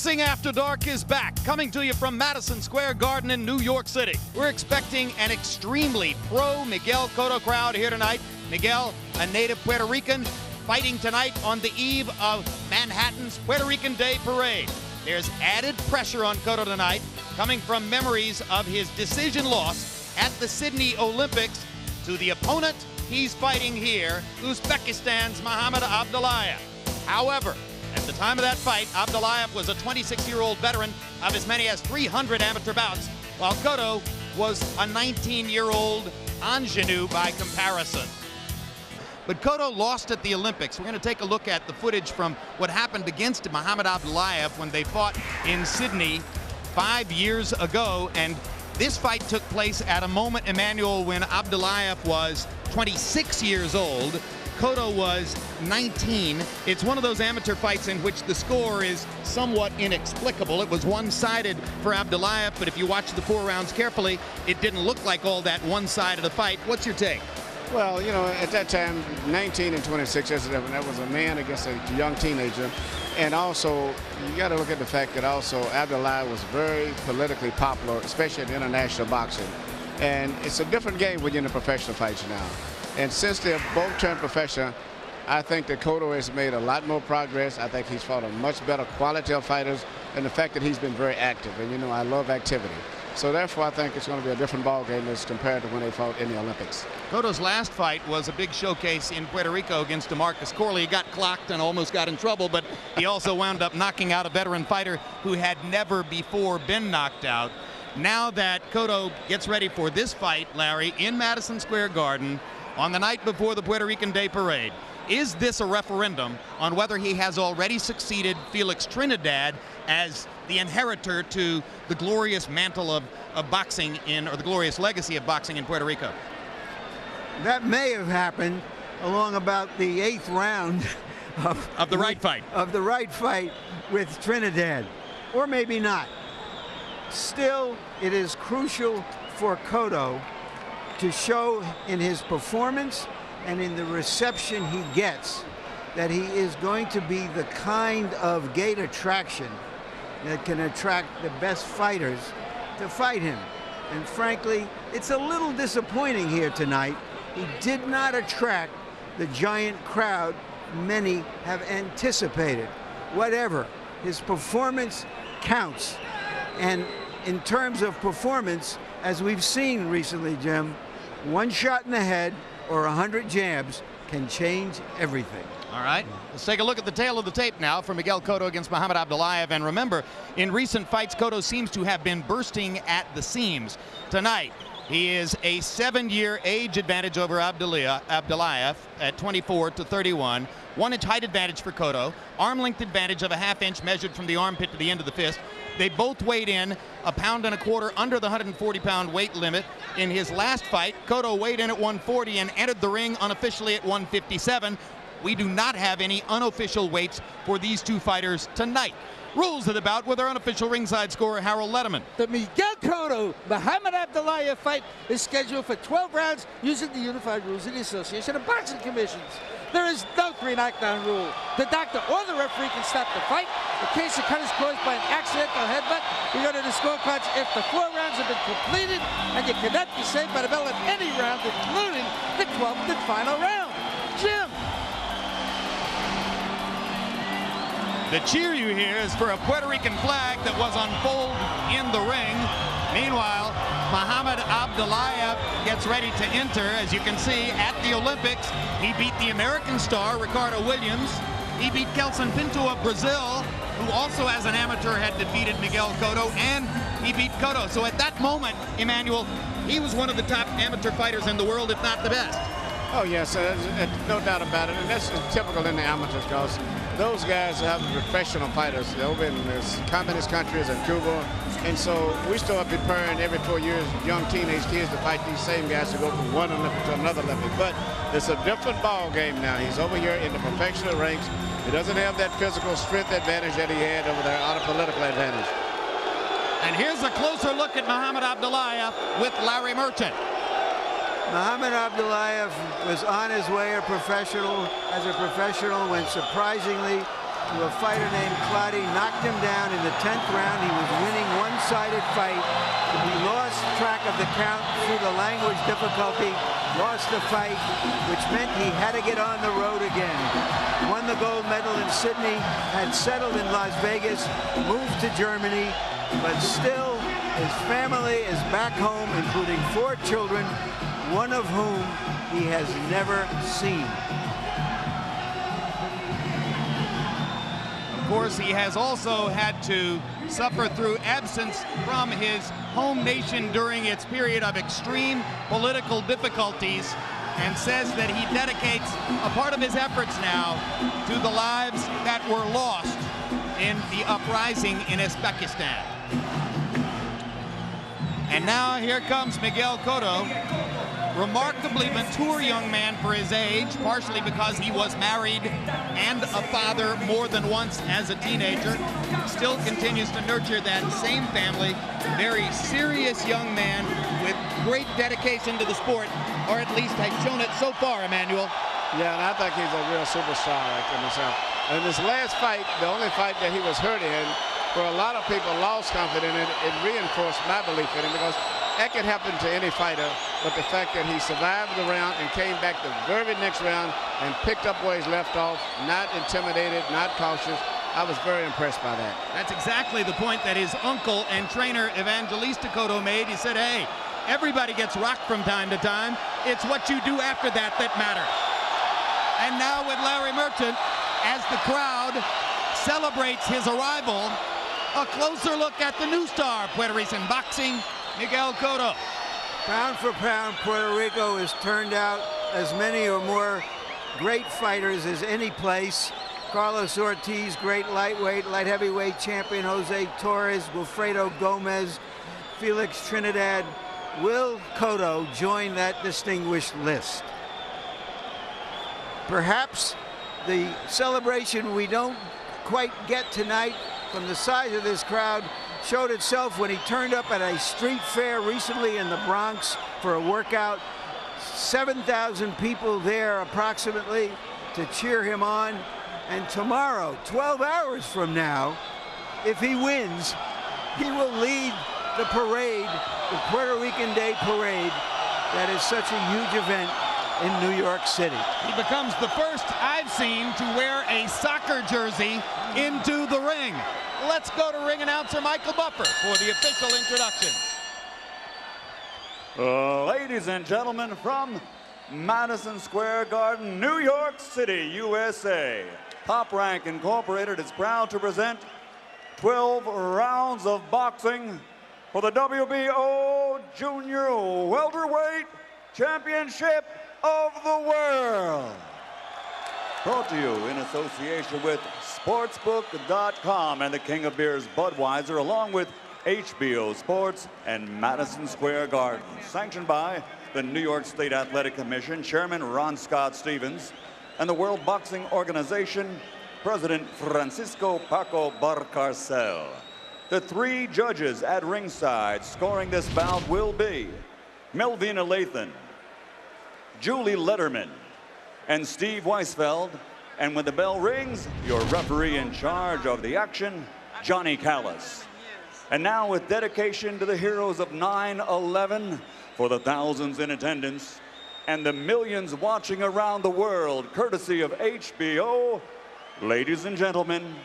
Boxing After Dark is back, coming to you from Madison Square Garden in New York City. We're expecting an extremely pro-Miguel Cotto crowd here tonight. Miguel, a native Puerto Rican, fighting tonight on the eve of Manhattan's Puerto Rican Day Parade. There's added pressure on Cotto tonight, coming from memories of his decision loss at the Sydney Olympics to the opponent he's fighting here, Uzbekistan's Muhammad Abdullaev. However, at the time of that fight, Abdullaev was a 26-year-old veteran of as many as 300 amateur bouts, while Cotto was a 19-year-old ingenue by comparison. But Cotto lost at the Olympics. We're going to take a look at the footage from what happened against Muhammad Abdullaev when they fought in Sydney 5 years ago. And this fight took place at a moment, Emmanuel, when Abdullaev was 26 years old. Cotto was 19. It's one of those amateur fights in which the score is somewhat inexplicable. It was one-sided for Abdullaev, but if you watch the 4 rounds carefully, it didn't look like all that one-sided a fight. What's your take? Well, you know, at that time, 19 and 26, that was a man against a young teenager. And also, you got to look at the fact that also Abdullaev was very politically popular, especially in international boxing. And it's a different game when you're in the professional fights now. And since they're both turned professional, I think that Cotto has made a lot more progress. I think he's fought a much better quality of fighters, and the fact that he's been very active. And, you know, I love activity. So therefore, I think it's going to be a different ball game as compared to when they fought in the Olympics. Cotto's last fight was a big showcase in Puerto Rico against DeMarcus Corley. He got clocked and almost got in trouble, but he also wound up knocking out a veteran fighter who had never before been knocked out. Now that Cotto gets ready for this fight, Larry, in Madison Square Garden on the night before the Puerto Rican Day Parade, is this a referendum on whether he has already succeeded Felix Trinidad as the inheritor to the glorious mantle of boxing or the glorious legacy of boxing in Puerto Rico? That may have happened along about the 8th round of the right fight. Of the right fight with Trinidad, or maybe not. Still, it is crucial for Cotto to show in his performance and in the reception he gets that he is going to be the kind of gate attraction that can attract the best fighters to fight him. And frankly, it's a little disappointing here tonight. He did not attract the giant crowd many have anticipated. Whatever, his performance counts. And in terms of performance, as we've seen recently, Jim, one shot in the head or 100 jabs can change everything. All right, let's take a look at the tail of the tape now for Miguel Cotto against Muhammad Abdullaev. And remember, in recent fights, Cotto seems to have been bursting at the seams. Tonight, he is a 7-year age advantage over Abdullaev at 24-31. 1-inch height advantage for Cotto. Arm length advantage of a 1/2 inch measured from the armpit to the end of the fist. They both weighed in 1.25 pounds under the 140-pound weight limit. In his last fight, Cotto weighed in at 140 and entered the ring unofficially at 157. We do not have any unofficial weights for these two fighters tonight. Rules of the bout with our unofficial ringside scorer, Harold Letterman. The Miguel Cotto Muhammad Abdullaev fight is scheduled for 12 rounds using the unified rules of the Association of Boxing Commissions. There is no 3 knockdown rule. The doctor or the referee can stop the fight. In case the cut is caused by an accidental headbutt, we go to the scorecards if the 4 rounds have been completed, and you cannot be saved by the bell at any round, including the 12th and final round. Jim. The cheer you hear is for a Puerto Rican flag that was unfolded in the ring. Meanwhile, Muhammad Abdullaev gets ready to enter. As you can see, at the Olympics, he beat the American star, Ricardo Williams. He beat Kelson Pinto of Brazil, who also as an amateur had defeated Miguel Cotto, and he beat Cotto. So at that moment, Emmanuel, he was one of the top amateur fighters in the world, if not the best. Oh, yes, no doubt about it. And that's typical in the amateurs, because those guys have professional fighters over in the communist countries and Cuba. And so we start preparing every 4 years young teenage kids to fight these same guys to go from one Olympic to another Olympic. But it's a different ball game now. He's over here in the professional ranks. He doesn't have that physical strength advantage that he had over there on a political advantage. And here's a closer look at Muhammad Abdullaev with Larry Merchant. Muhammad Abdullaev was on his way as a professional when surprisingly to a fighter named Clotty, knocked him down in the 10th round. He was winning one-sided fight. He lost track of the count through the language difficulty, lost the fight, which meant he had to get on the road again. Won the gold medal in Sydney, had settled in Las Vegas, moved to Germany, but still his family is back home, including 4 children, one of whom he has never seen. Of course, he has also had to suffer through absence from his home nation during its period of extreme political difficulties, and says that he dedicates a part of his efforts now to the lives that were lost in the uprising in Uzbekistan. And now here comes Miguel Cotto, remarkably mature young man for his age, partially because he was married and a father more than once as a teenager. Still continues to nurture that same family. Very serious young man with great dedication to the sport, or at least has shown it so far, Emmanuel. Yeah, and I think he's a real superstar like himself. And this last fight, the only fight that he was hurt in, where a lot of people lost confidence in it, it reinforced my belief in him, because that could happen to any fighter, but the fact that he survived the round and came back the very next round and picked up where he's left off, not intimidated, not cautious, I was very impressed by that. That's exactly the point that his uncle and trainer Evangelista Cotto made. He said, hey, everybody gets rocked from time to time. It's what you do after that that matters. And now with Larry Merchant, as the crowd celebrates his arrival, a closer look at the new star of Puerto Rican boxing, Miguel Cotto. Pound for pound, Puerto Rico has turned out as many or more great fighters as any place. Carlos Ortiz, great lightweight, light heavyweight champion, Jose Torres, Wilfredo Gomez, Felix Trinidad. Will Cotto join that distinguished list? Perhaps the celebration we don't quite get tonight from the size of this crowd showed itself when he turned up at a street fair recently in the Bronx for a workout. 7,000 people there approximately to cheer him on. And tomorrow, 12 hours from now, if he wins, he will lead the parade, the Puerto Rican Day Parade, that is such a huge event in New York City. He becomes the first I've seen to wear a soccer jersey into the ring. Let's go to ring announcer Michael Buffer for the official introduction. Ladies and gentlemen, from Madison Square Garden, New York City, USA, Top Rank Incorporated is proud to present 12 rounds of boxing for the WBO Junior Welterweight Championship of the World. Brought to you in association with Sportsbook.com and the King of Beers Budweiser, along with HBO Sports and Madison Square Garden. Sanctioned by the New York State Athletic Commission, Chairman Ron Scott Stevens, and the World Boxing Organization, President Francisco Paco Barcarcel. The 3 judges at ringside scoring this bout will be Melvina Lathan, Julie Letterman, and Steve Weisfeld. And when the bell rings, your referee in charge of the action, Johnny Callis. And now, with dedication to the heroes of 9/11, for the thousands in attendance and the millions watching around the world, courtesy of HBO, ladies and gentlemen,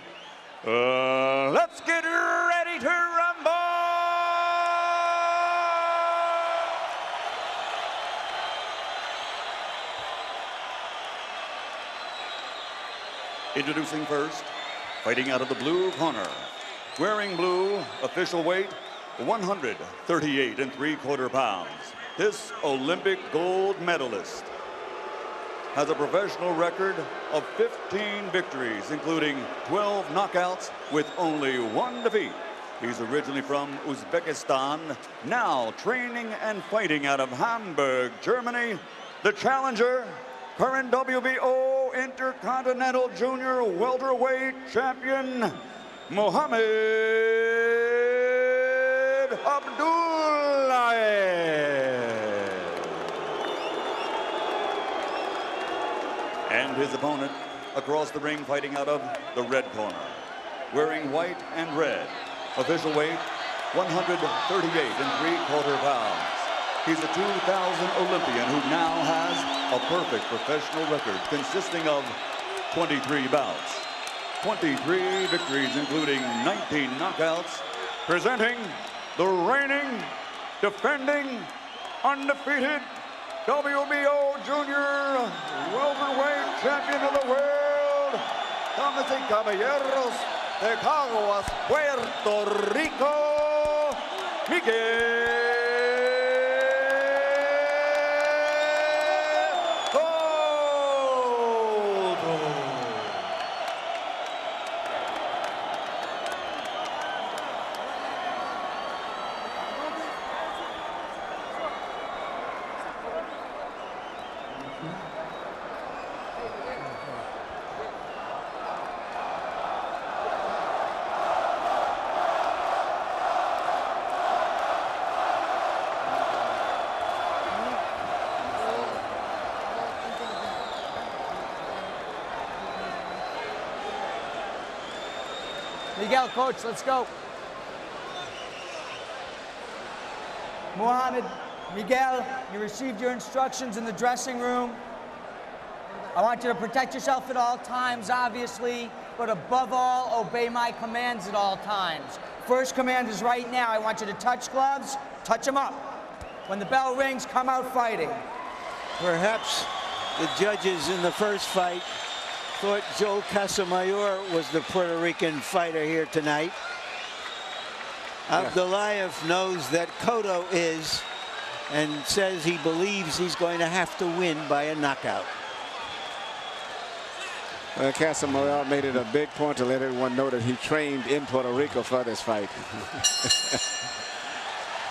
let's get ready to rumble! Introducing first, fighting out of the blue corner, wearing blue, official weight 138 3/4 pounds. This Olympic gold medalist has a professional record of 15 victories, including 12 knockouts with only 1 defeat. He's originally from Uzbekistan, now training and fighting out of Hamburg, Germany. The challenger, current WBO Intercontinental Junior Welterweight Champion, Mohammed Abdullaev. And his opponent, across the ring, fighting out of the red corner. Wearing white and red, official weight 138 3/4 pounds. He's a 2000 Olympian who now has a perfect professional record consisting of 23 bouts, 23 victories, including 19 knockouts, presenting the reigning, defending, undefeated WBO Junior Welterweight Champion of the World, damas y caballeros, de Caguas, Puerto Rico, Miguel Cotto. Miguel, coach, let's go. Muhammad, Miguel, you received your instructions in the dressing room. I want you to protect yourself at all times, obviously, but above all, obey my commands at all times. First command is right now. I want you to touch gloves, touch them up. When the bell rings, come out fighting. Perhaps the judges in the first fight thought Joe Casamayor was the Puerto Rican fighter here tonight. Abdullaev knows that Cotto is, and says he believes he's going to have to win by a knockout. Well, Casamayor made it a big point to let everyone know that he trained in Puerto Rico for this fight.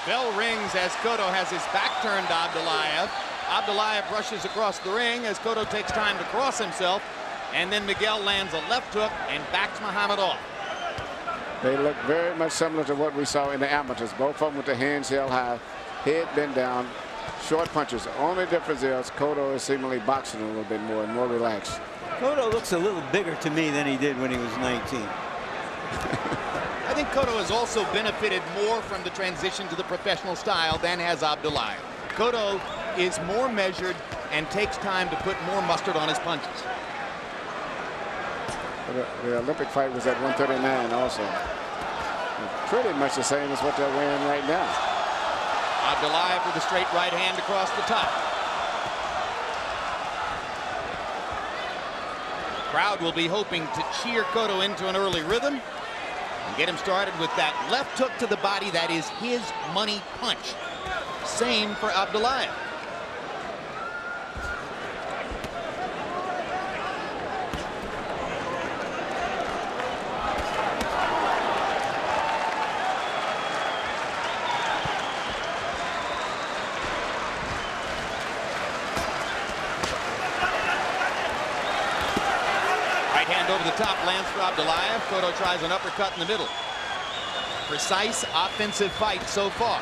Bell rings as Cotto has his back turned to Abdullaev. Abdullaev rushes across the ring as Cotto takes time to cross himself. And then Miguel lands a left hook and backs Muhammad off. They look very much similar to what we saw in the amateurs. Both of them with the hands held high, head bent down, short punches. The only difference is Cotto is seemingly boxing a little bit more and more relaxed. Cotto looks a little bigger to me than he did when he was 19. I think Cotto has also benefited more from the transition to the professional style than has Abdullaev. Cotto is more measured and takes time to put more mustard on his punches. The Olympic fight was at 139 also. Pretty much the same as what they're wearing right now. Abdullaev with a straight right hand across the top. Crowd will be hoping to cheer Cotto into an early rhythm and get him started with that left hook to the body. That is his money punch. Same for Abdullaev. Over the top lands for Abdullaev. Cotto tries an uppercut in the middle. Precise offensive fight so far.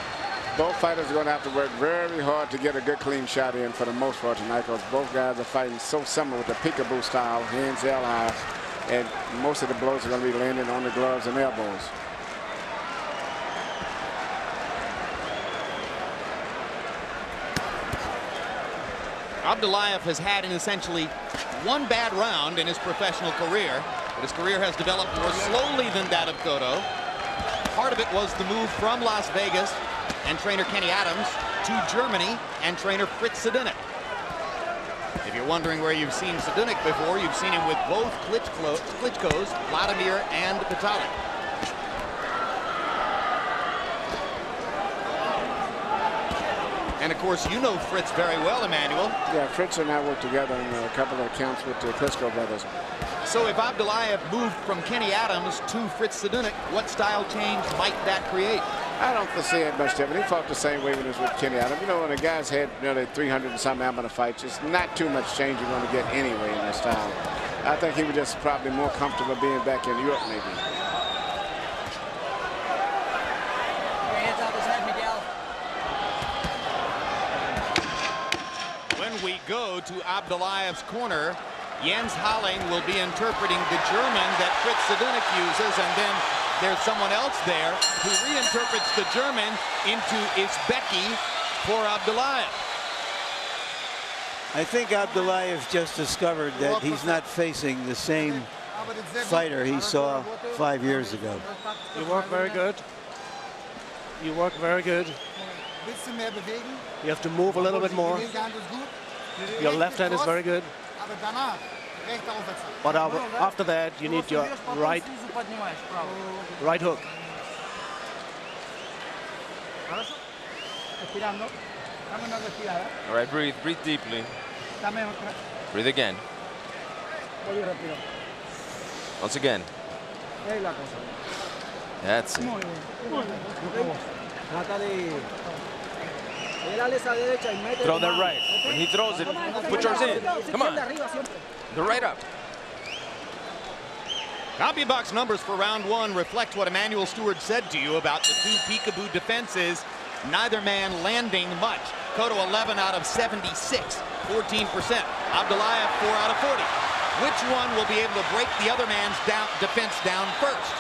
Both fighters are going to have to work very hard to get a good clean shot in for the most part tonight, because both guys are fighting so similar with the peekaboo style, hands held high, and most of the blows are going to be landing on the gloves and elbows. Abdullaev has had an essentially one bad round in his professional career, but his career has developed more slowly than that of Cotto. Part of it was the move from Las Vegas and trainer Kenny Adams to Germany and trainer Fritz Sedunik. If you're wondering where you've seen Sedunik before, you've seen him with both Klitschko's, Vladimir and Vitalik. And of course, you know Fritz very well, Emmanuel. Yeah, Fritz and I worked together in a couple of accounts with the Klitschko brothers. So if Abdullaev moved from Kenny Adams to Fritz Sedunik, what style change might that create? I don't foresee it much different. He fought the same way when he was with Kenny Adams. You know, when a guy's had nearly 300 and some amateur fights, it's not too much change you're going to get anyway in that style. I think he was just probably more comfortable being back in Europe, maybe. Your hands off his head, Miguel. When we go to Abdullaev's corner, Jens Halling will be interpreting the German that Fritz Sedunic uses, and then there's someone else there who reinterprets the German into Isbeki for Abdullaev. I think Abdullaev just discovered that he's not facing the same fighter he saw 5 years ago. You work very good. You work very good. You have to move a little bit more. Your left hand is very good. But after that, you need your right hook. All right, breathe deeply. Breathe again. Once again. That's it. Throw that right. When he throws it, put yours in. Come on. The right up. CompuBox numbers for round one reflect what Emmanuel Stewart said to you about the two peekaboo defenses. Neither man landing much. Cotto 11 out of 76, 14%. Abdullaev 4 out of 40. Which one will be able to break the other man's defense down first?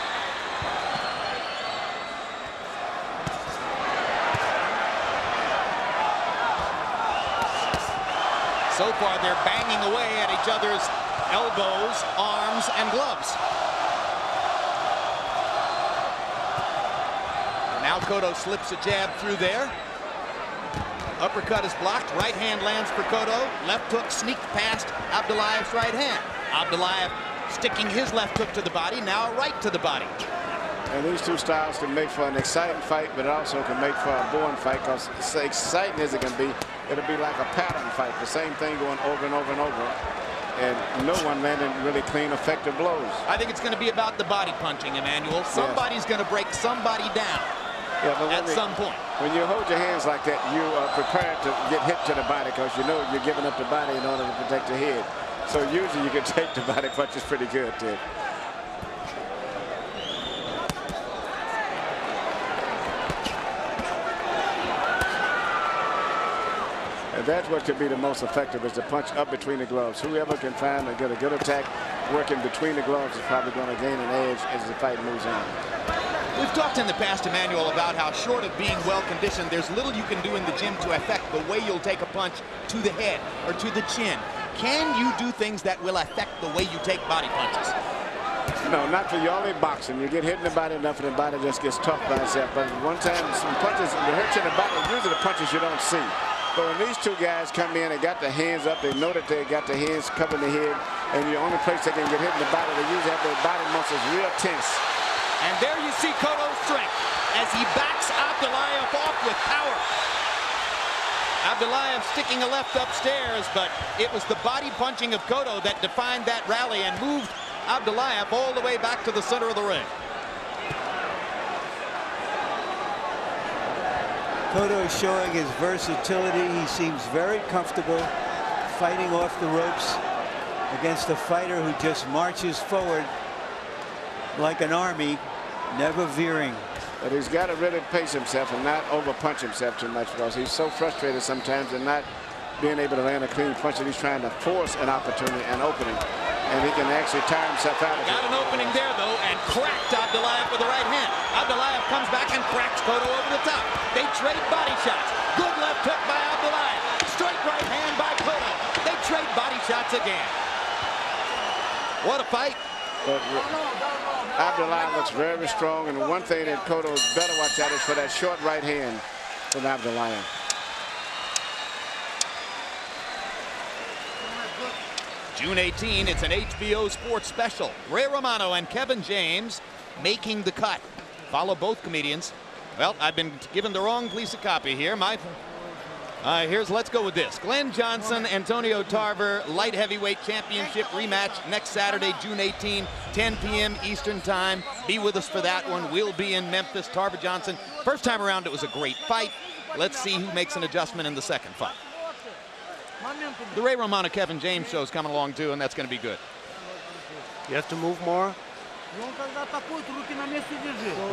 So far, they're banging away at each other's elbows, arms, and gloves. Now Cotto slips a jab through there. Uppercut is blocked. Right hand lands for Cotto. Left hook sneaked past Abdullaev's right hand. Abdullaev sticking his left hook to the body, now a right to the body. And these two styles can make for an exciting fight, but it also can make for a boring fight, because as exciting as it can be, it'll be like a pattern fight. The same thing going over and over and over. And no one landing really clean, effective blows. I think it's going to be about the body punching, Emmanuel. Somebody's going to break somebody down at some point. When you hold your hands like that, you are prepared to get hit to the body, because you know you're giving up the body in order to protect your head. So usually you can take the body punches pretty good, too. And that's what could be the most effective, is the punch up between the gloves. Whoever can find and get a good attack working between the gloves is probably going to gain an edge as the fight moves on. We've talked in the past, Emmanuel, about how short of being well-conditioned, there's little you can do in the gym to affect the way you'll take a punch to the head or to the chin. Can you do things that will affect the way you take body punches? No, not for you. Only boxing. You get hit in the body enough and the body just gets tough by itself. But one time, some punches, they hurt you in the body. Usually the punches you don't see. But when these two guys come in and got their hands up, they know that they got their hands covering the head, and the only place they can get hit in the body, they usually have their body muscles real tense. And there you see Cotto's strength as he backs Abdullaev off with power. Abdullaev sticking a left upstairs, but it was the body punching of Cotto that defined that rally and moved Abdullaev all the way back to the center of the ring. Cotto is showing his versatility. He seems very comfortable fighting off the ropes against a fighter who just marches forward like an army, never veering. But he's got to really pace himself and not over-punch himself too much, because he's so frustrated sometimes in not being able to land a clean punch that he's trying to force an opportunity, an opening, and he can actually tire himself out of it. Got an opening there, though, and cracked Abdullaev with the right hand. Abdullaev comes back and cracks Cotto over the top. They trade body shots. Good left hook by Abdullaev. Straight right hand by Cotto. They trade body shots again. What a fight. But Abdullaev looks very strong, and one thing that Cotto better watch out is for that short right hand from Abdullaev. June 18, it's an HBO Sports special. Ray Romano and Kevin James making the cut. Follow both comedians. Well, I've been given the wrong piece of copy here. Let's go with this. Glenn Johnson, Antonio Tarver, light heavyweight championship rematch next Saturday, June 18, 10 p.m. Eastern time. Be with us for that one. We'll be in Memphis. Tarver Johnson. First time around, it was a great fight. Let's see who makes an adjustment in the second fight. The Ray Romano Kevin James show is coming along too, and that's going to be good. You have to move more.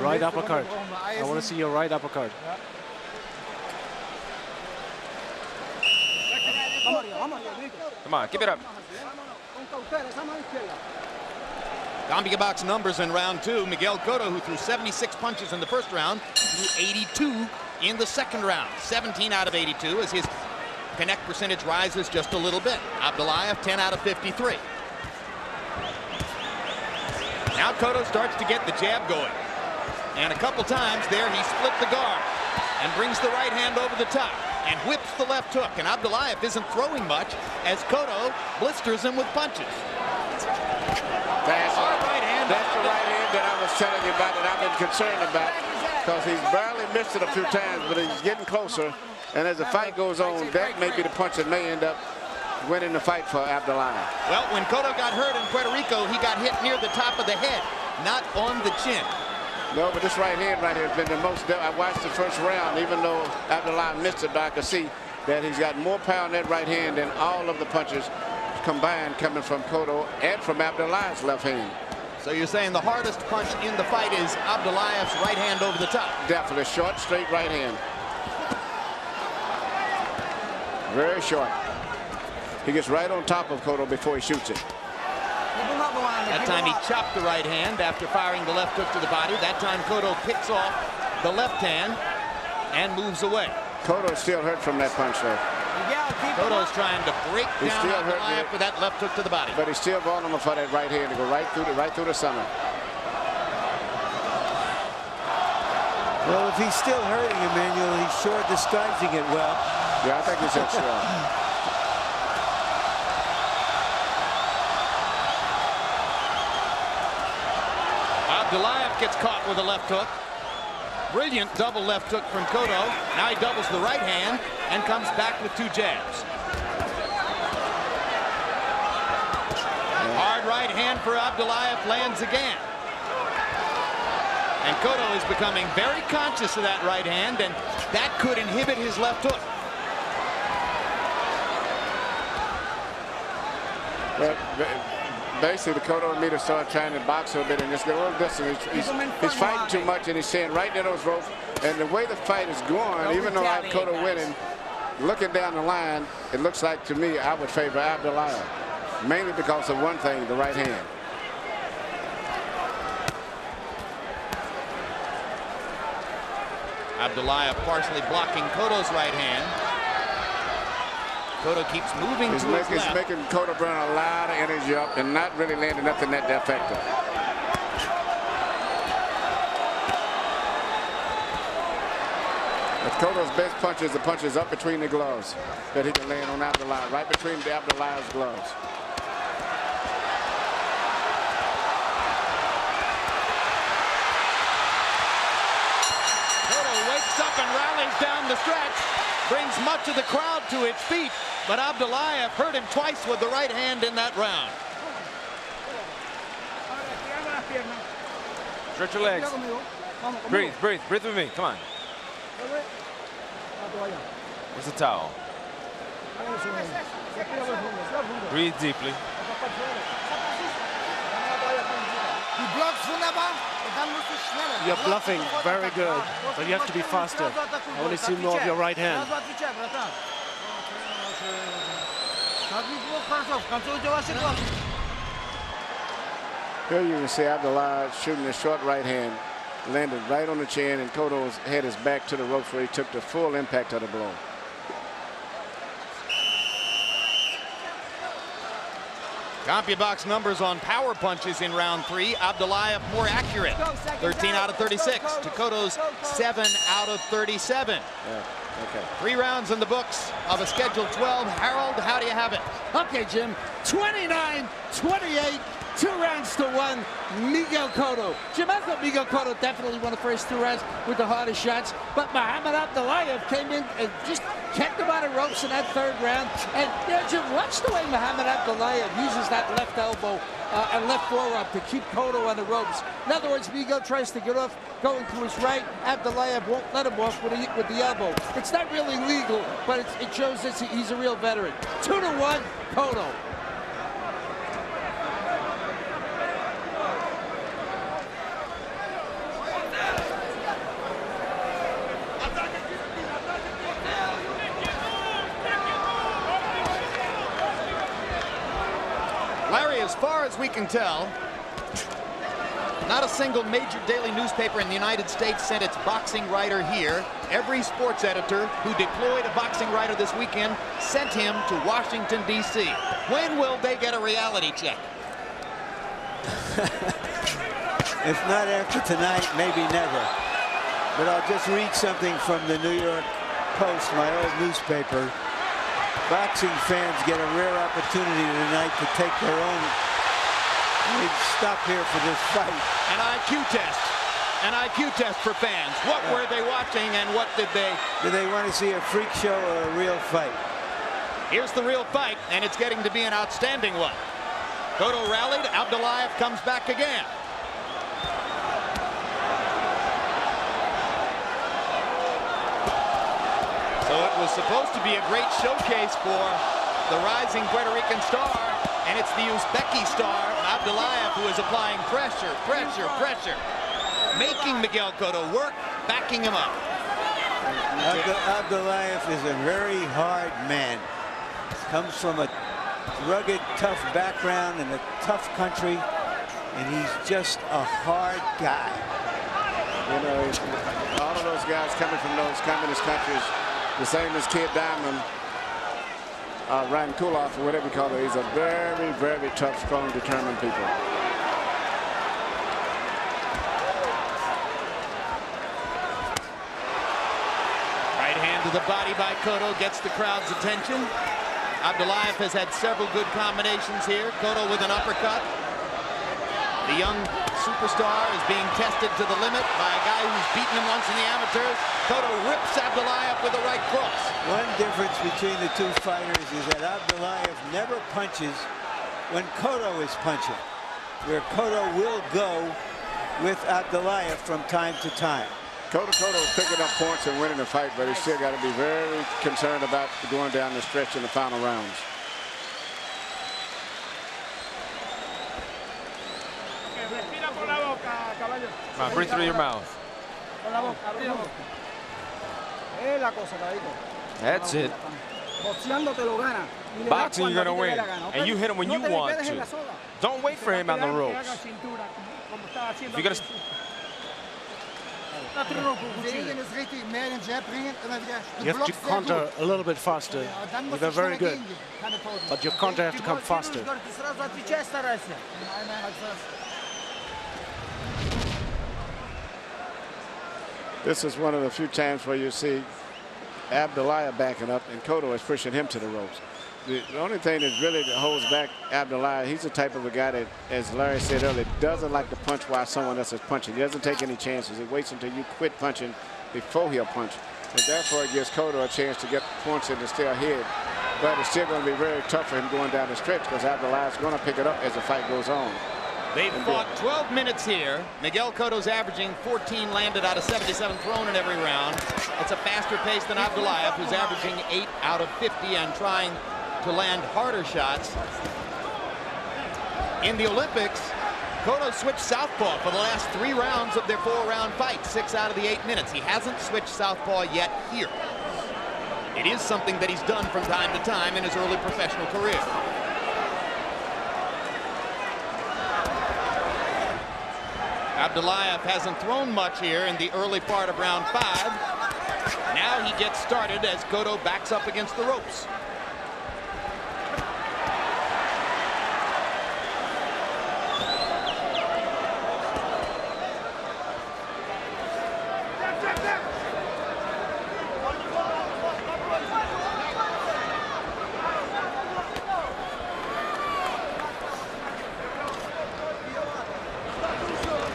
Right uppercut. I want to see your right uppercut. Come on, keep it up. Gambia box numbers in round 2. Miguel Cotto, who threw 76 punches in the first round, threw 82 in the second round. 17 out of 82 as his connect percentage rises just a little bit. Abdullaev, 10 out of 53. Now Cotto starts to get the jab going. And a couple times there he split the guard and brings the right hand over the top and whips the left hook. And Abdullaev isn't throwing much as Cotto blisters him with punches. That's the right hand that I was telling you about, that I've been concerned about, because he's barely missed it a few times, but he's getting closer. And as the fight goes on, that may be the punch that may end up winning the fight for Abdullaev. Well, when Cotto got hurt in Puerto Rico, he got hit near the top of the head, not on the chin. No, but this right hand right here has been the most. I watched the first round, even though Abdullaev missed it, but I could see that he's got more power in that right hand than all of the punches combined coming from Cotto and from Abdullaev's left hand. So you're saying the hardest punch in the fight is Abdullaev's right hand over the top? Definitely. Short, straight right hand. Very short. He gets right on top of Cotto before he shoots it. That time he chopped the right hand after firing the left hook to the body. That time Cotto picks off the left hand and moves away. Cotto is still hurt from that punch, though. Cotto's trying to break down Abdullaev for that left hook to the body. But he's still vulnerable for that right hand to go right through the center. Well, if he's still hurting, Emmanuel, he's sure disguising it well. Yeah, I think he's sure. Abdullaev gets caught with a left hook. Brilliant double left hook from Cotto. Now he doubles the right hand and comes back with 2 jabs. Hard right hand for Abdullaev lands again. And Cotto is becoming very conscious of that right hand, and that could inhibit his left hook. But basically, the Cotto and me to start trying to box a bit and just get a little distance. He's fighting too much, and he's staying right near those ropes. And the way the fight is going, even though I have Cotto winning, looking down the line, it looks like to me I would favor Abdullaev, mainly because of one thing, the right hand. Abdullaev partially blocking Cotto's right hand. Cotto keeps moving to his left. He's making Cotto burn a lot of energy up and not really landing nothing that effective. But Cotto's best punch is the punches up between the gloves that he can land on Abdullaev, right between Abdullaev's gloves. Up and rallies down the stretch, brings much of the crowd to its feet, but Abdullaev hurt him twice with the right hand in that round. Stretch your legs. Breathe with me. Come on. Where's the towel? Breathe deeply. You're bluffing very good, but you have to be faster. I want to see more of your right hand. Here you can see Abdullaev shooting a short right hand, landed right on the chin, and Cotto's head is back to the ropes where he took the full impact of the blow. Gambia box numbers on power punches in round 3. Abdullaev more accurate, 13 out of 36 to Cotto's 7 out of 37. Yeah, okay. 3 rounds in the books of a scheduled 12. Harold, how do you have it? Okay, Jim, 29-28, 2 rounds to 1, Miguel Cotto. Jim, I thought Miguel Cotto definitely won the first 2 rounds with the hardest shots, but Muhammad Abdullaev came in and just kept him on the ropes in that 3rd round. And, you know, Jim, watch the way Muhammad Abdullaev uses that left elbow and left forearm to keep Cotto on the ropes. In other words, Miguel tries to get off, going to his right. Abdullaev won't let him off with the elbow. It's not really legal, but it shows that he's a real veteran. 2-1, Cotto. Larry as far as we can tell, not a single major daily newspaper in the United States sent its boxing writer here. Every sports editor who deployed a boxing writer this weekend sent him to Washington, D.C. When will they get a reality check? If not after tonight, maybe never. But I'll just read something from the New York Post, my old newspaper. Boxing fans get a rare opportunity tonight to take their own. They stop here for this fight. An IQ test. An IQ test for fans. What were they watching and what did they... Do they want to see a freak show or a real fight? Here's the real fight, and it's getting to be an outstanding one. Cotto rallied. Abdullaev comes back again. So it was supposed to be a great showcase for the rising Puerto Rican star, and it's the Uzbeki star, Abdullaev, who is applying pressure, pressure, pressure, making Miguel Cotto work, backing him up. Abdullaev is a very hard man. Comes from a rugged, tough background in a tough country, and he's just a hard guy. You know, all of those guys coming from those communist countries, the same as Kid Diamond, Ryan Kulov, or whatever you call it. He's a very, very tough, strong, determined people. Right hand to the body by Cotto gets the crowd's attention. Abdullaev has had several good combinations here. Cotto with an uppercut. The young superstar is being tested to the limit by a guy who's beaten him once in the amateurs. Cotto rips Abdullaev with a right cross. One difference between the two fighters is that Abdullaev never punches when Cotto is punching, where Cotto will go with Abdullaev from time to time. Cotto is picking up points and winning the fight, but he's still got to be very concerned about going down the stretch in the final rounds. Come on, breathe through your mouth. That's it. Boxing, you're going to win. And you hit him when you want to. Don't wait for him on the ropes. If you're going to... You have to counter a little bit faster. You're very good. But your counter have to come faster. This is one of the few times where you see Abdullaev backing up and Cotto is pushing him to the ropes. The only thing that really holds back Abdullaev, he's the type of a guy that, as Larry said earlier, doesn't like to punch while someone else is punching. He doesn't take any chances. He waits until you quit punching before he'll punch. And therefore, it gives Cotto a chance to get points in and stay ahead. But it's still going to be very tough for him going down the stretch because Abdullaev's going to pick it up as the fight goes on. They've fought 12 minutes here. Miguel Cotto's averaging 14 landed out of 77 thrown in every round. It's a faster pace than Abdullaev, who's averaging 8 out of 50 and trying to land harder shots. In the Olympics, Cotto switched southpaw for the last 3 rounds of their 4-round fight, 6 out of the 8 minutes. He hasn't switched southpaw yet here. It is something that he's done from time to time in his early professional career. Abdullaev hasn't thrown much here in the early part of round 5. Now he gets started as Cotto backs up against the ropes.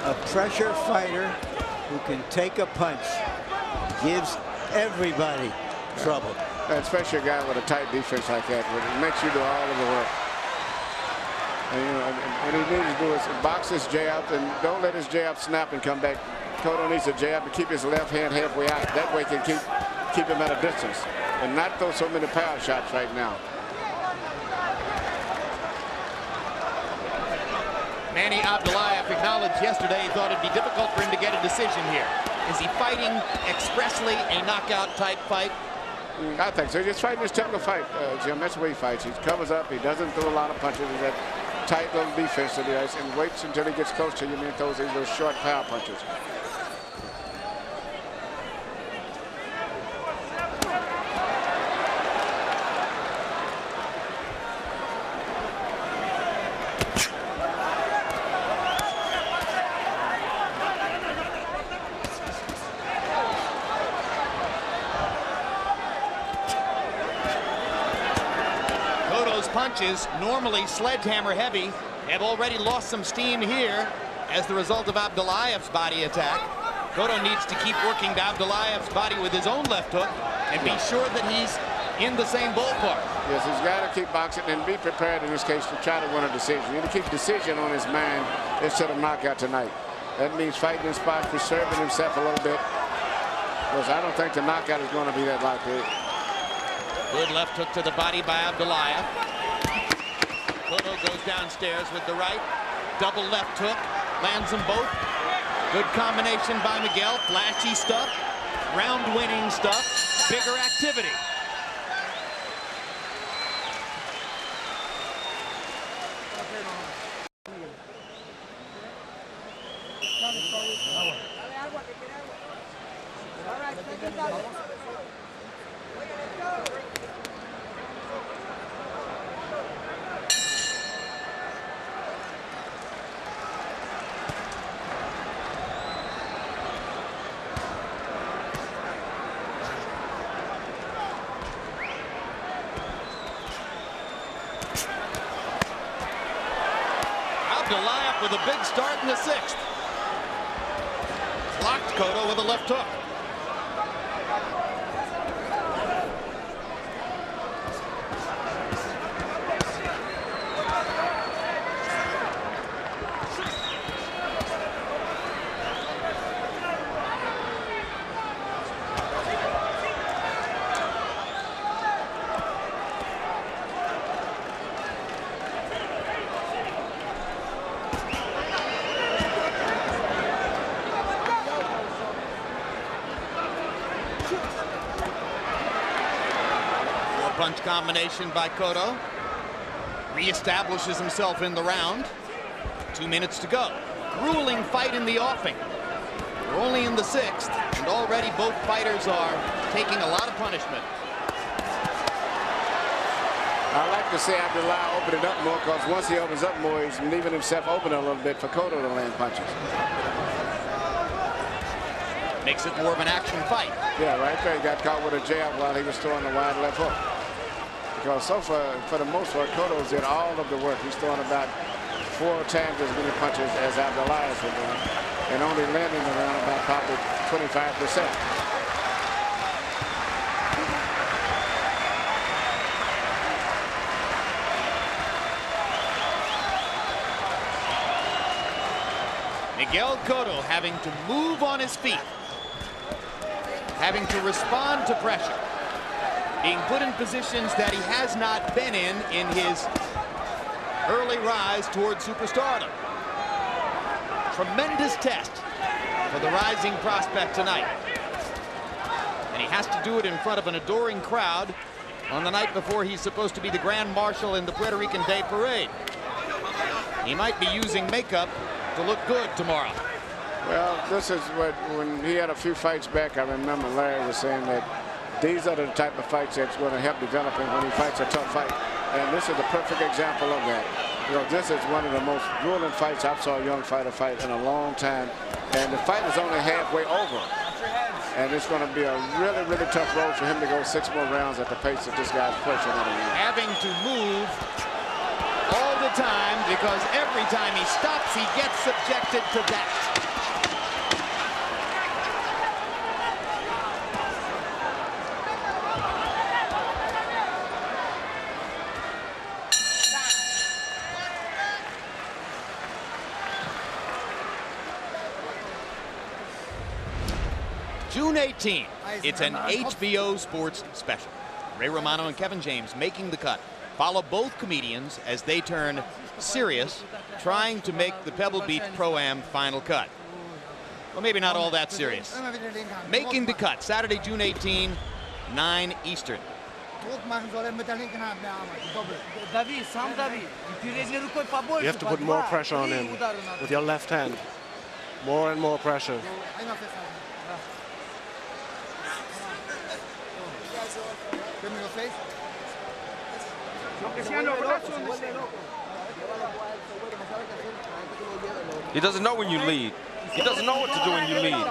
A pressure fighter who can take a punch gives everybody trouble. Especially a guy with a tight defense like that, where it makes you do all of the work. And, you know, what he needs to do is box his jab and don't let his jab snap and come back. Cotto needs a jab to keep his left hand halfway out. That way he can keep him at a distance and not throw so many power shots right now. Manny Abdullaev acknowledged yesterday he thought it'd be difficult for him to get a decision here. Is he fighting expressly a knockout type fight? I think so. He's just fighting his typical fight, Jim. That's the way he fights. He covers up. He doesn't throw a lot of punches. tight little defense to the ice and waits until he gets close to you and then throws these little short power punches. Punches, normally sledgehammer heavy, have already lost some steam here as the result of Abdullaev's body attack. Cotto needs to keep working to Abdullaev's body with his own left hook and be sure that he's in the same ballpark. Yes, he's got to keep boxing and be prepared in this case to try to win a decision. You need to keep decision on his mind instead of knockout tonight. That means fighting his spot, preserving himself a little bit. Because I don't think the knockout is going to be that likely. Good left hook to the body by Abdullaev. Cotto goes downstairs with the right. Double left hook. Lands them both. Good combination by Miguel. Flashy stuff. Round-winning stuff. Bigger activity. Abdullaev with a big start in the 6th. Blocked Cotto with a left hook. Punch combination by Cotto. Reestablishes himself in the round. 2 minutes to go. Grueling fight in the offing. We're only in the 6th, and already both fighters are taking a lot of punishment. I like to see Abdullaev open it up more, because once he opens up more, he's leaving himself open a little bit for Cotto to land punches. Makes it more of an action fight. Yeah, right there. He got caught with a jab while he was throwing the wide left hook. Because so far, for the most part, Cotto's did all of the work. He's throwing about 4 times as many punches as Abdullaev was doing, and only landing around about probably 25%. Miguel Cotto having to move on his feet, having to respond to pressure, being put in positions that he has not been in his early rise toward superstardom. Tremendous test for the rising prospect tonight. And he has to do it in front of an adoring crowd on the night before he's supposed to be the Grand Marshal in the Puerto Rican Day Parade. He might be using makeup to look good tomorrow. Well, this is what, when he had a few fights back, I remember Larry was saying that these are the type of fights that's going to help develop him when he fights a tough fight. And this is a perfect example of that. You know, this is one of the most grueling fights I've saw a young fighter fight in a long time. And the fight is only halfway over. And it's going to be a really, really tough road for him to go 6 more rounds at the pace that this guy's pushing on him. Having to move all the time, because every time he stops, he gets subjected to that. June 18th, it's an HBO Sports special. Ray Romano and Kevin James making the cut. Follow both comedians as they turn serious, trying to make the Pebble Beach Pro-Am final cut. Well, maybe not all that serious. Making the cut, Saturday, June 18, 9 Eastern. Druck machen soll er mit der linken Hand mehr Arbeit. Doppel. David, Sam David. You have to put more pressure on him with your left hand. More and more pressure. He doesn't know when you lead. He doesn't know what to do when you lead.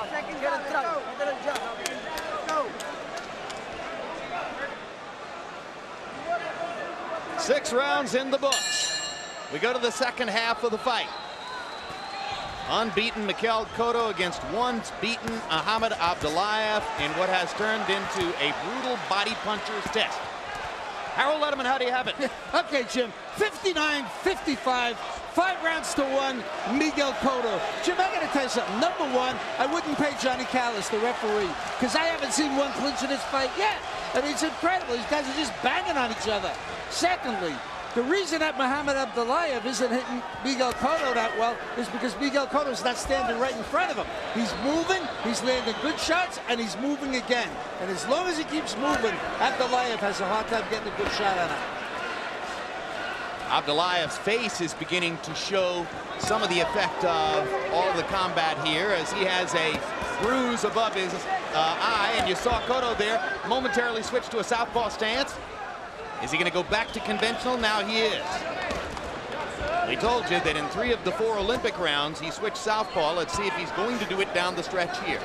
Six rounds in the books. We go to the second half of the fight. Unbeaten Miguel Cotto against once beaten Muhammad Abdullaev in what has turned into a brutal body puncher's test. Harold Letterman, how do you have it? Okay, Jim, 59-55, 5 rounds to 1, Miguel Cotto. Jim, I got to tell you something. Number one, I wouldn't pay Johnny Callis, the referee, because I haven't seen one clinch in this fight yet. I mean, it's incredible. These guys are just banging on each other. Secondly, the reason that Muhammad Abdullaev isn't hitting Miguel Cotto that well is because Miguel Cotto's not standing right in front of him. He's moving, he's landing good shots, and he's moving again. And as long as he keeps moving, Abdullaev has a hard time getting a good shot on him. Abdullaev's face is beginning to show some of the effect of all the combat here, as he has a bruise above his eye, and you saw Cotto there momentarily switch to a southpaw stance. Is he going to go back to conventional? Now he is. We told you that in 3 of the 4 Olympic rounds, he switched southpaw. Let's see if he's going to do it down the stretch here.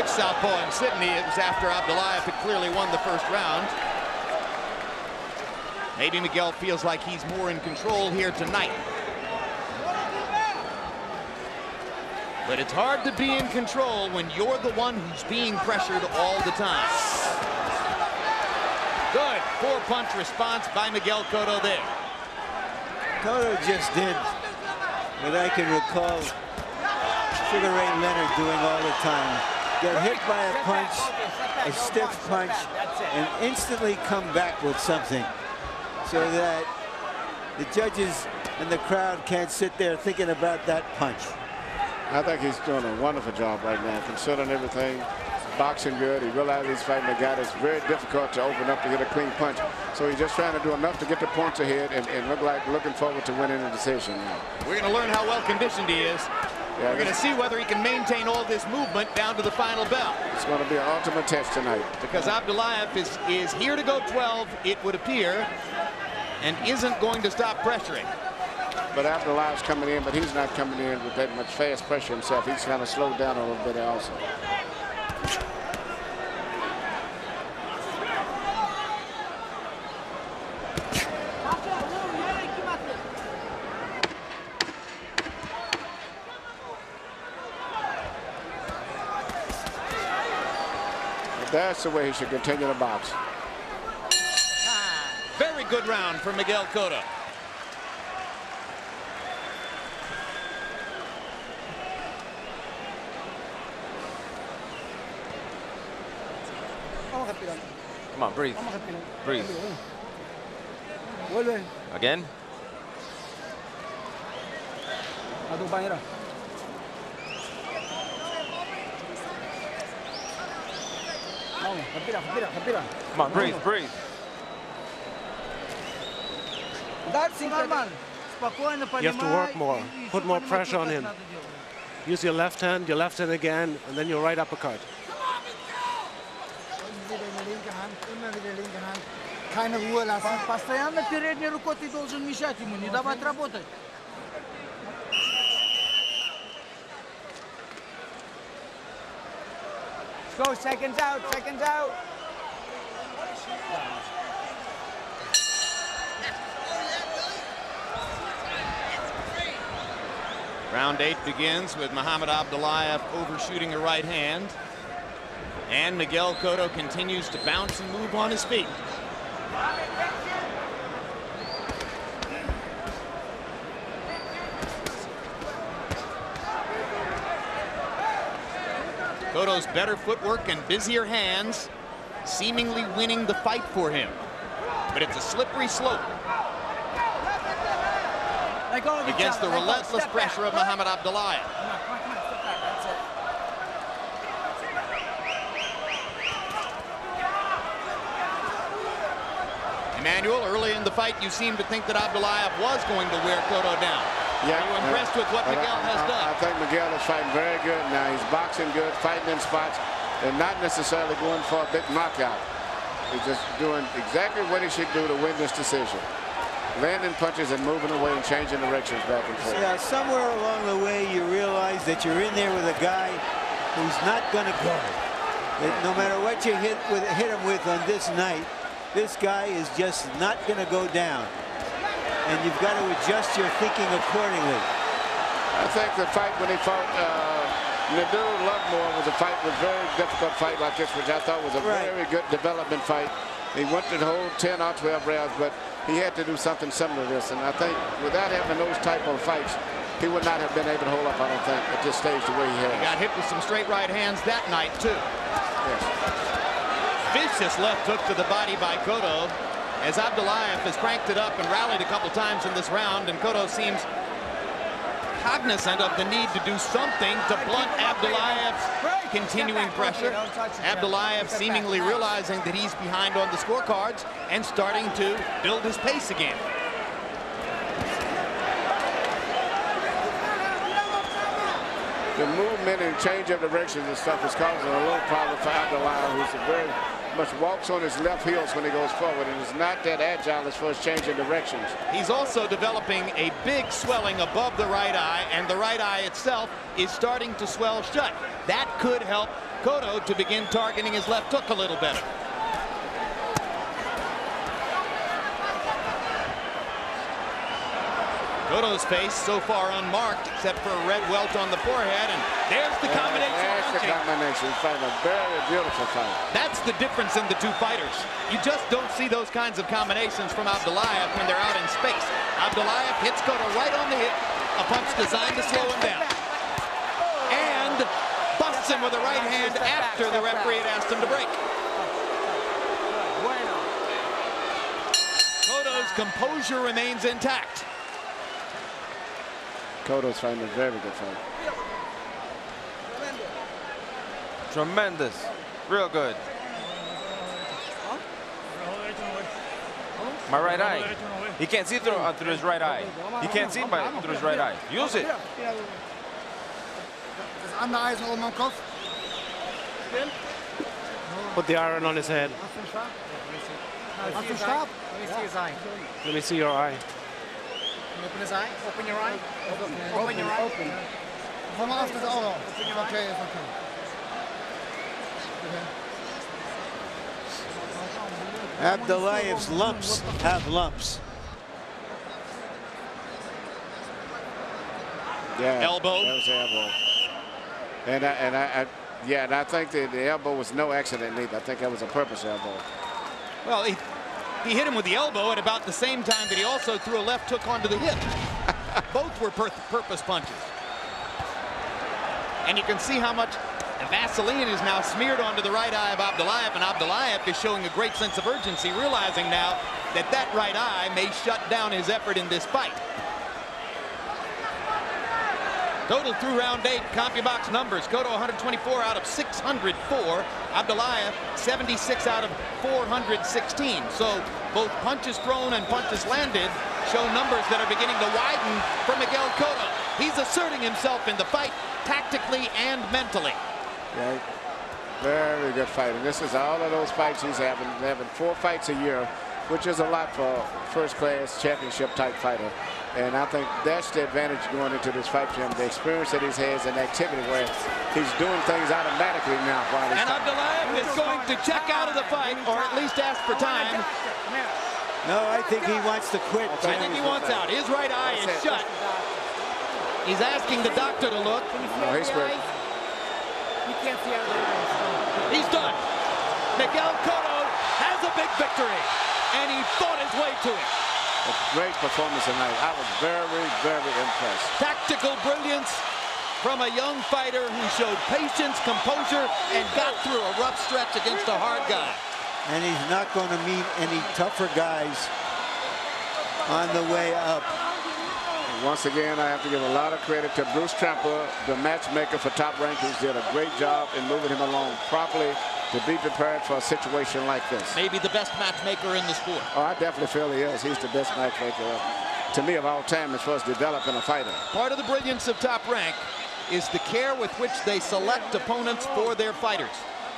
Southpaw in Sydney, it was after Abdullaev had clearly won the first round. Maybe Miguel feels like he's more in control here tonight. But it's hard to be in control when you're the one who's being pressured all the time. Good 4-punch response by Miguel Cotto there. Cotto just did what I can recall Sugar Ray Leonard doing all the time. Get hit by a punch, a stiff punch, and instantly come back with something so that the judges and the crowd can't sit there thinking about that punch. I think he's doing a wonderful job right now, considering everything. Boxing good. He realizes he's fighting a guy that's very difficult to open up to get a clean punch. So he's just trying to do enough to get the points ahead and looking forward to winning the decision now. We're going to learn how well conditioned he is. Yeah, we're going to see whether he can maintain all this movement down to the final bell. It's going to be an ultimate test tonight. Because Abdullaev is here to go 12, it would appear, and isn't going to stop pressuring. But Abdullaev's coming in, but he's not coming in with that much fast pressure himself. He's kind of slowed down a little bit also. That's the way he should continue to box. Very good round for Miguel Cotto. Come on, breathe. Breathe. Again? Come on, breathe, breathe. You have to work more. Put more pressure on him. Use your left hand again, and then your right uppercut. Keine Ruhe lassen. Постоянно передней рукой ты должен мешать ему, не давать работать. Go, seconds out, seconds out. Round 8 begins with Muhammad Abdullaev overshooting a right hand. And Miguel Cotto continues to bounce and move on his feet. Cotto's better footwork and busier hands seemingly winning the fight for him. but it's a slippery slope against the relentless pressure of Muhammad Abdullaev. Emmanuel, early in the fight, you seem to think that Abdullaev was going to wear Cotto down. Yeah, Are you impressed with what Miguel has done? I think Miguel is fighting very good now. He's boxing good, fighting in spots, and not necessarily going for a big knockout. He's just doing exactly what he should do to win this decision. Landing punches and moving away and changing directions back and forth. Yeah, somewhere along the way you realize that you're in there with a guy who's not going to go. That no matter what you hit him with on this night, this guy is just not going to go down. And you've got to adjust your thinking accordingly. I think the fight when he fought Nadir Lovemore was a very difficult fight like this, which I thought was a very good development fight. He went to the whole 10 or 12 rounds, but he had to do something similar to this. And I think without having those type of fights, he would not have been able to hold up, I don't think, at this stage the way he has. He got hit with some straight right hands that night, too. Yes. Vicious left hook to the body by Cotto, as Abdullaev has cranked it up and rallied a couple times in this round, and Cotto seems cognizant of the need to do something to blunt Abdullaev's continuing pressure. Abdullaev seemingly realizing that he's behind on the scorecards and starting to build his pace again. The movement and change of directions and stuff is causing a little problem for Abdullaev, who's very much walks on his left heels when he goes forward and is not that agile as far as changing directions. He's also developing a big swelling above the right eye, and the right eye itself is starting to swell shut. That could help Cotto to begin targeting his left hook a little better. Cotto's face so far unmarked, except for a red welt on the forehead, and there's the combination. There's the combination. He's fighting a very beautiful fight. That's the difference in the two fighters. You just don't see those kinds of combinations from Abdullaev when they're out in space. Abdullaev hits Cotto right on the hip, a punch designed to slow him down, and busts him with a right hand after the referee had asked him to break. Cotto's composure remains intact. Cotto's fighting a very good fight. Tremendous. Real good. My right eye. He can't see through his right eye. He can't see through his right eye. Use it. Put the iron on his head. Let me see his eye. Let me see your eye. Open his eye. Open your eye. Open your eye. Open. Okay, it's okay. Abdullaev's lumps have lumps. Yeah, elbow. That was elbow. And I think that the elbow was no accident either. I think that was a purpose elbow. Well, he hit him with the elbow at about the same time that he also threw a left hook onto the hip. Both were purpose punches. And you can see how much Vaseline is now smeared onto the right eye of Abdullaev, and Abdullaev is showing a great sense of urgency, realizing now that that right eye may shut down his effort in this fight. Total through round 8, CompuBox numbers. Cotto 124 out of 604. Abdullaev 76 out of 416. So both punches thrown and punches landed show numbers that are beginning to widen for Miguel Cotto. He's asserting himself in the fight tactically and mentally. Yeah, very good fight. And this is all of those fights he's having 4 fights a year, which is a lot for a first-class championship type fighter. And I think that's the advantage going into this fight for him, the experience that he has and activity where he's doing things automatically now. And Abdullaev is going to check out of the fight, or at least ask for time. No, I think he wants to quit. I think he wants out. His right eye is shut. He's asking the doctor to look. No, he's good. He can't see out of the He's done. Miguel Cotto has a big victory, and he fought his way to it. A great performance tonight. I was very, very impressed. Tactical brilliance from a young fighter who showed patience, composure, and got through a rough stretch against a hard guy. and he's not going to meet any tougher guys on the way up. Once again, I have to give a lot of credit to Bruce Tremper, the matchmaker for Top Rankings. Did a great job in moving him along properly to be prepared for a situation like this. Maybe the best matchmaker in the sport. Oh, I definitely feel he is. He's the best matchmaker, to me, of all time as far as developing a fighter. Part of the brilliance of Top Rank is the care with which they select opponents for their fighters.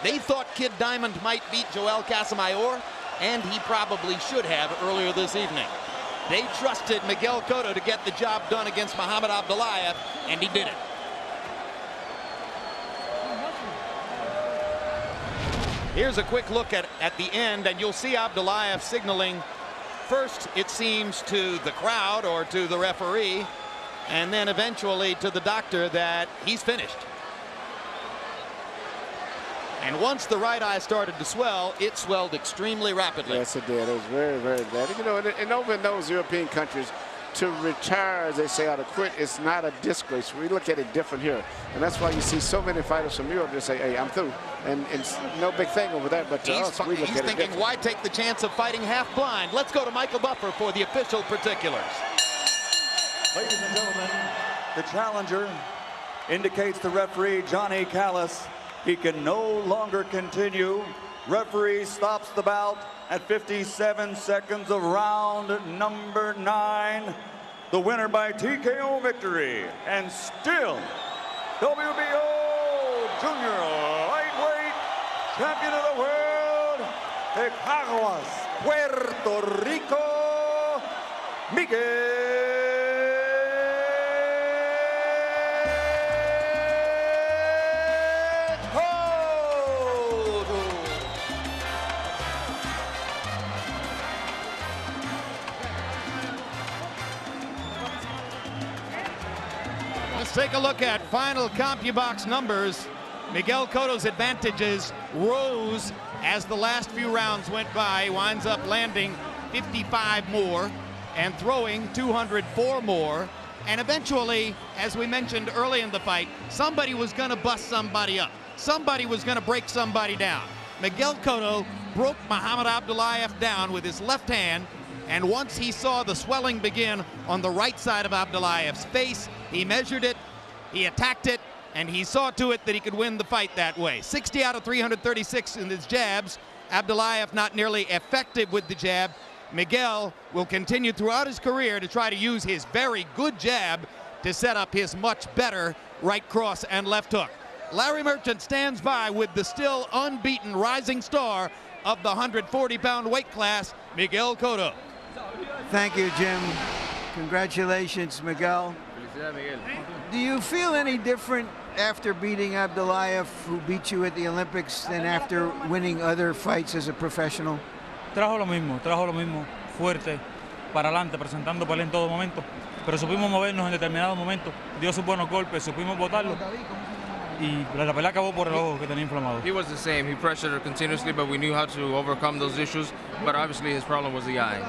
They thought Kid Diamond might beat Joel Casamayor, and he probably should have earlier this evening. They trusted Miguel Cotto to get the job done against Muhammad Abdullaev, and he did it. Here's a quick look at the end, and you'll see Abdullaev signaling first, it seems, to the crowd or to the referee, and then eventually to the doctor that he's finished. And once the right eye started to swell, it swelled extremely rapidly. Yes, it did. It was very, very bad. You know, and over in those European countries, to retire, as they say, or to quit, it's not a disgrace. We look at it different here. And that's why you see so many fighters from Europe just say, hey, I'm through. And it's no big thing over there, but to us, we look at it thinking, why take the chance of fighting half blind? Let's go to Michael Buffer for the official particulars. Ladies and gentlemen, the challenger indicates the referee, Johnny Callis, he can no longer continue. Referee stops the bout at 57 seconds of round number 9. The winner by TKO victory, and still WBO Junior Lightweight Champion of the World, de Caguas, Puerto Rico, Miguel Cotto. Let's take a look at final CompuBox numbers. Miguel Cotto's advantages rose as the last few rounds went by. He winds up landing 55 more and throwing 204 more. And eventually, as we mentioned early in the fight, somebody was going to bust somebody up. Somebody was going to break somebody down. Miguel Cotto broke Muhammad Abdullaev down with his left hand, and once he saw the swelling begin on the right side of Abdullaev's face, he measured it, he attacked it, and he saw to it that he could win the fight that way. 60 out of 336 in his jabs. Abdullaev not nearly effective with the jab. Miguel will continue throughout his career to try to use his very good jab to set up his much better right cross and left hook. Larry Merchant stands by with the still unbeaten rising star of the 140-pound weight class, Miguel Cotto. Thank you, Jim. Congratulations, Miguel. Do you feel any different after beating Abdullaev, who beat you at the Olympics, than after winning other fights as a professional? Trajo lo mismo, fuerte, para adelante, presentando pelea en todo momento, pero supimos movernos en determinados momentos, dio sus buenos golpes, supimos botarlo, y la pelea acabó por el ojo que tenía inflamado. He was the same. He pressured her continuously, but we knew how to overcome those issues, but obviously his problem was the eye.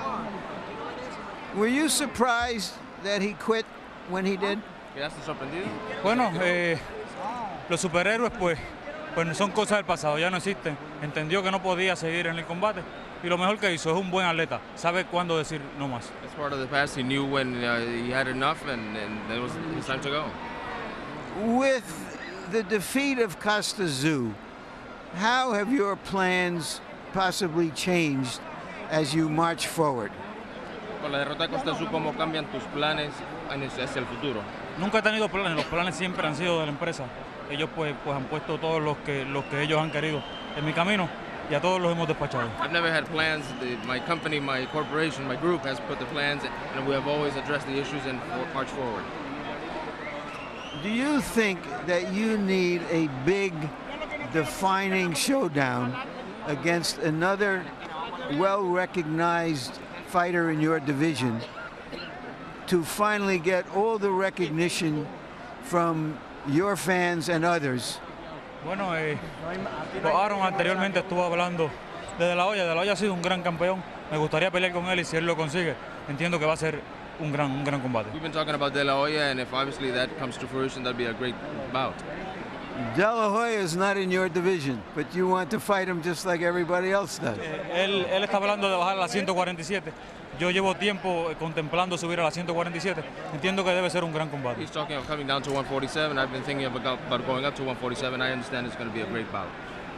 Were you surprised that he quit when he did? ¿Quedaste sorprendido? Bueno, los superhéroes pues son cosas del pasado, ya no existen. Entendió que no podía seguir en el combate y lo mejor que hizo es un buen atleta, sabe cuándo decir no más. It's part of the past. He knew when he had enough, and it was time to go. With the defeat of Costa Zoo, how have your plans possibly changed as you march forward? Con la derrota de Costa Azul, ¿cómo cambian tus planes hacia el futuro? Nunca he tenido planes, los planes siempre han sido de la empresa. Ellos pues han puesto todos los que ellos han querido en mi camino y a todos los hemos despachado. I've never had plans. My company, my corporation, my group has put the plans, and we have always addressed the issues and marched forward. Do you think that you need a big defining showdown against another well-recognized fighter in your division to finally get all the recognition from your fans and others? Bueno, Aaron anteriormente estuvo hablando de De La Hoya. De La Hoya ha sido un gran campeón. Me gustaría pelear con él y si él lo consigue, entiendo que va a ser un gran combate. We've been talking about De La Hoya, and if obviously that comes to fruition, that'd be a great bout. De La Hoya is not in your division, but you want to fight him just like everybody else does. Él está hablando de bajar a la 147. Yo llevo tiempo contemplando subir a la 147. Entiendo que debe ser un gran combate. He's talking of coming down to 147. I've been thinking about going up to 147. I understand it's going to be a great bout.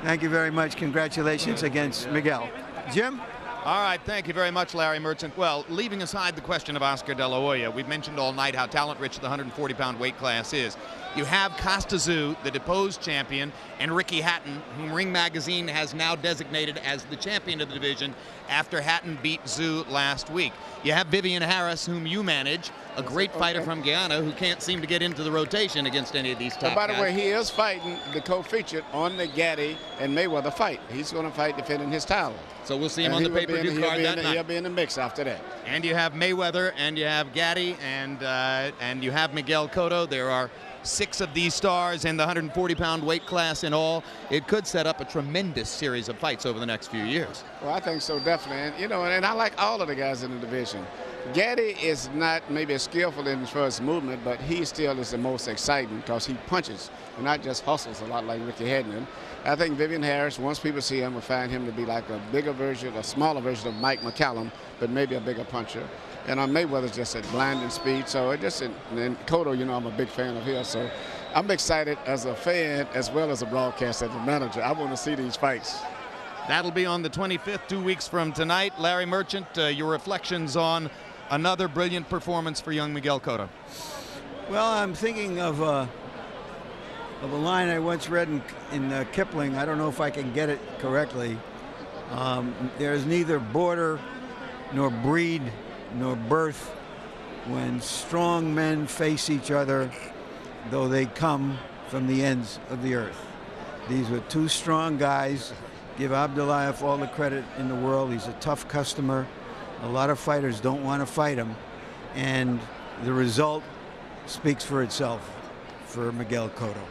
Thank you very much. Congratulations against Miguel. Jim? All right, thank you very much, Larry Merchant. Well, leaving aside the question of Oscar De La Hoya, we've mentioned all night how talent-rich the 140-pound weight class is. You have Costa Tszyu, the deposed champion, and Ricky Hatton, whom Ring Magazine has now designated as the champion of the division after Hatton beat Tszyu last week. You have Vivian Harris, whom you manage, a great fighter from Guyana who can't seem to get into the rotation against any of these top By the guys. way, he is fighting the co-featured on the Gaddy and Mayweather fight. He's going to fight defending his title. So we'll see him on the pay-per-view card that night. He'll be in the mix after that. And you have Mayweather, and you have Gaddy, and you have Miguel Cotto. There are 6 of these stars in the 140-pound weight class in all. It could set up a tremendous series of fights over the next few years. Well, I think so, definitely. And, you know, and I like all of the guys in the division. Gaddy is not maybe as skillful in his first movement, but he still is the most exciting because he punches and not just hustles a lot like Ricky Hatton. I think Vivian Harris, once people see him, will find him to be like a bigger version, a smaller version of Mike McCallum, but maybe a bigger puncher. And Mayweather's just at blinding speed. So it just, and Cotto, you know, I'm a big fan of his. So I'm excited as a fan as well as a broadcaster, as a manager. I want to see these fights. That'll be on the 25th, 2 weeks from tonight. Larry Merchant, your reflections on another brilliant performance for young Miguel Cotto. Well, I'm thinking of a line I once read in Kipling. I don't know if I can get it correctly. There's neither border nor breed nor birth when strong men face each other, though they come from the ends of the earth. These were 2 strong guys. Give Abdullaev all the credit in the world. He's a tough customer. A lot of fighters don't want to fight him, and the result speaks for itself for Miguel Cotto.